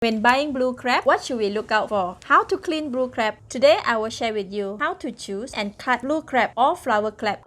When buying blue crab, what should we look out for? How to clean blue crab? Today I will share with you how to choose and cut blue crab or flower crab.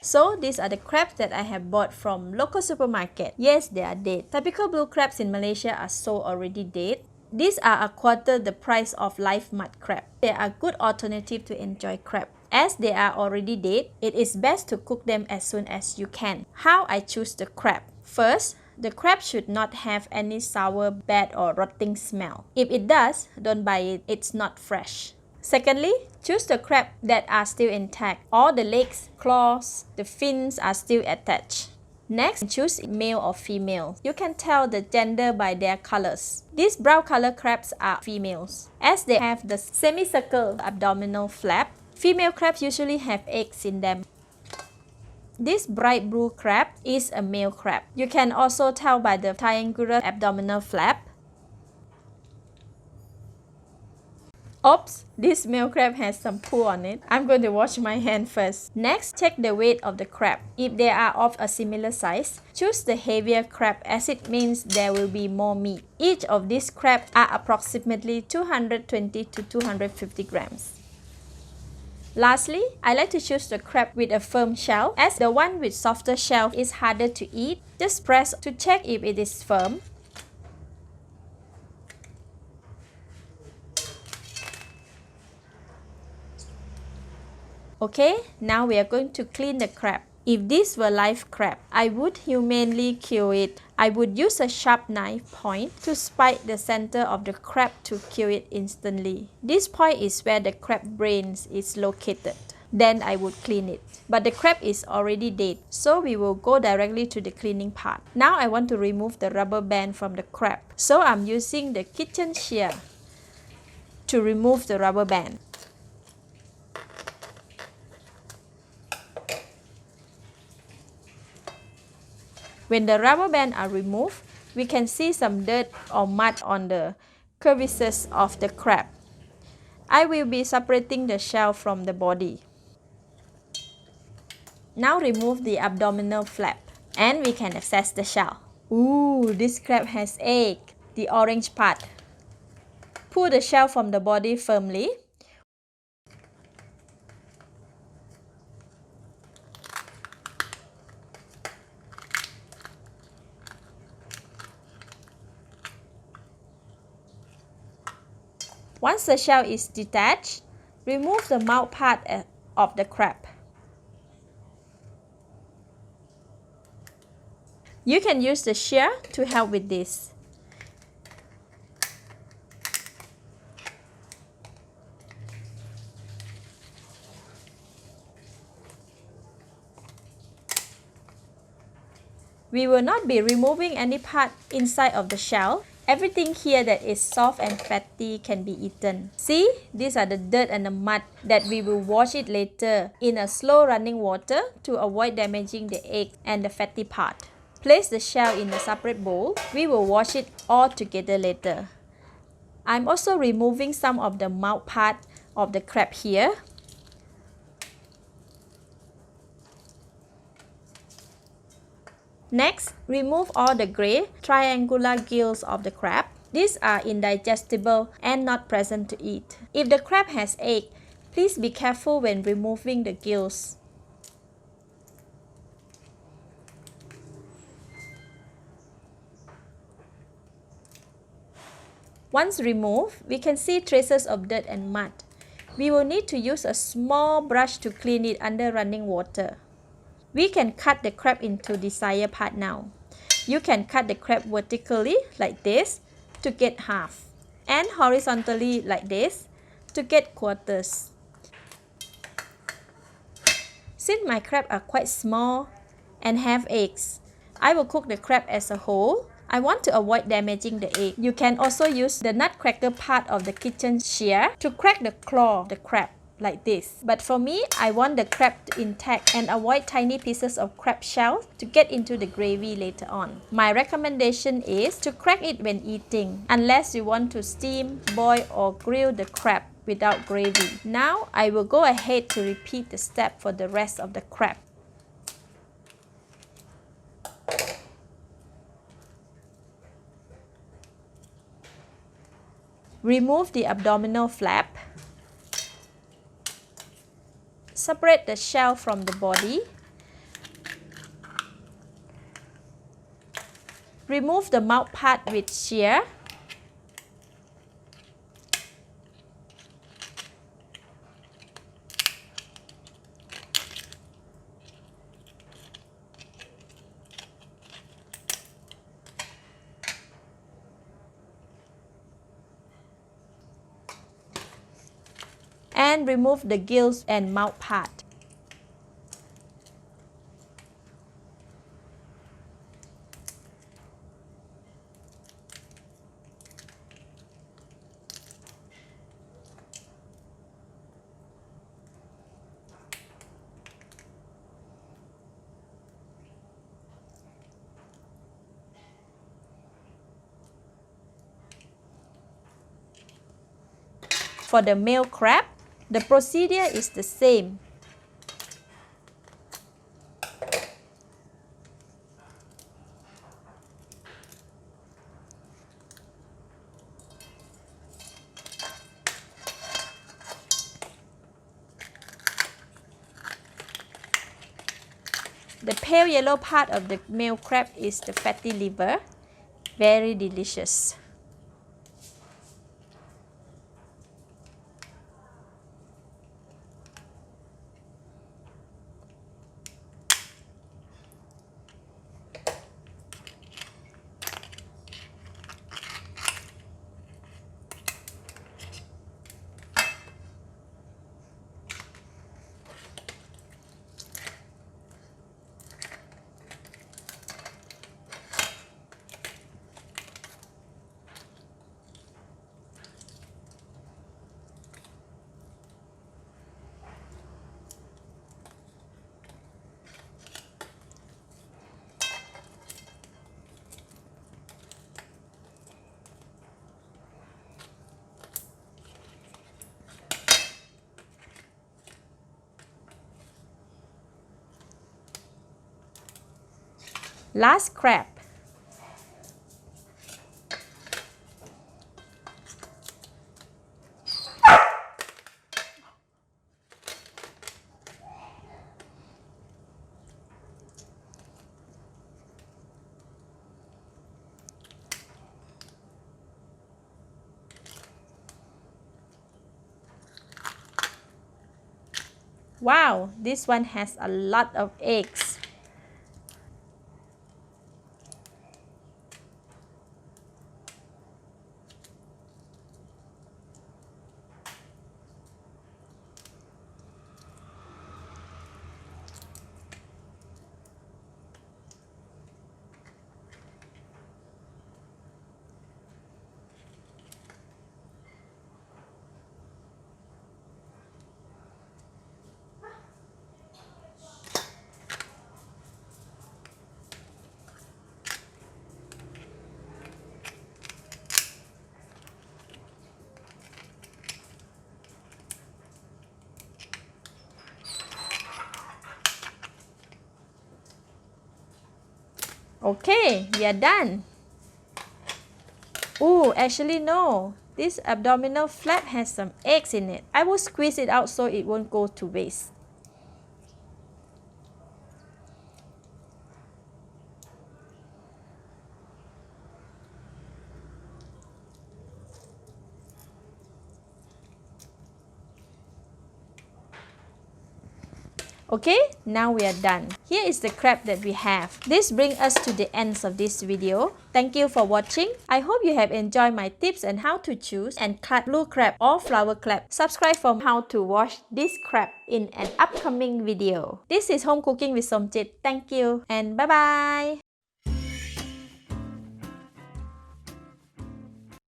So these are the crabs that I have bought from local supermarket. Yes, they are dead. Typical blue crabs in Malaysia are sold already dead. These are a quarter the price of live mud crab. They are a good alternative to enjoy crab. As they are already dead, it is best to cook them as soon as you can. How I choose the crab? First, the crab should not have any sour, bad or rotting smell. If it does, don't buy it, it's not fresh. Secondly, choose the crab that are still intact. All the legs, claws, the fins are still attached. Next, choose male or female. You can tell the gender by their colors. These brown color crabs are females. As they have the semicircle abdominal flap, female crabs usually have eggs in them. This bright blue crab is a male crab. You can also tell by the triangular abdominal flap. Oops, this male crab has some poo on it. I'm going to wash my hand first. Next, check the weight of the crab. If they are of a similar size, choose the heavier crab as it means there will be more meat. Each of these crabs are approximately 220 to 250 grams. Lastly, I like to choose the crab with a firm shell, as the one with softer shell is harder to eat. Just press to check if it is firm. Okay, now we are going to clean the crab. If this were live crab, I would humanely kill it. I would use a sharp knife point to spike the center of the crab to kill it instantly. This point is where the crab brains is located. Then I would clean it. But the crab is already dead, so we will go directly to the cleaning part. Now I want to remove the rubber band from the crab. So I'm using the kitchen shear to remove the rubber band. When the rubber bands are removed, we can see some dirt or mud on the crevices of the crab. I will be separating the shell from the body. Now remove the abdominal flap and we can access the shell. Ooh, this crab has egg, the orange part. Pull the shell from the body firmly. Once the shell is detached, remove the mouth part of the crab. You can use the shear to help with this. We will not be removing any part inside of the shell. Everything here that is soft and fatty can be eaten. See, these are the dirt and the mud that we will wash it later in a slow running water to avoid damaging the egg and the fatty part. Place the shell in a separate bowl. We will wash it all together later. I'm also removing some of the mouth part of the crab here. Next, remove all the gray, triangular gills of the crab. These are indigestible and not pleasant to eat. If the crab has egg, please be careful when removing the gills. Once removed, we can see traces of dirt and mud. We will need to use a small brush to clean it under running water. We can cut the crab into desired part now. You can cut the crab vertically like this to get half, and horizontally like this to get quarters. Since my crab are quite small and have eggs, I will cook the crab as a whole. I want to avoid damaging the egg. You can also use the nutcracker part of the kitchen shear to crack the claw of the crab like this. But for me, I want the crab intact and avoid tiny pieces of crab shell to get into the gravy later on. My recommendation is to crack it when eating, unless you want to steam, boil or grill the crab without gravy. Now, I will go ahead to repeat the step for the rest of the crab. Remove the abdominal flap. Separate the shell from the body. Remove the mouth part with shear. And remove the gills and mouth part. For the male crab, the procedure is the same. The pale yellow part of the male crab is the fatty liver. Very delicious. Last crab. Wow, this one has a lot of eggs. Okay, we are done. Oh, actually no. This abdominal flap has some eggs in it. I will squeeze it out so it won't go to waste. Okay, now we are done. Here is the crab that we have. This brings us to the ends of this video. Thank you for watching. I hope you have enjoyed my tips on how to choose and cut blue crab or flower crab. Subscribe for how to wash this crab in an upcoming video. This is Home Cooking with Somjit. Thank you and bye-bye.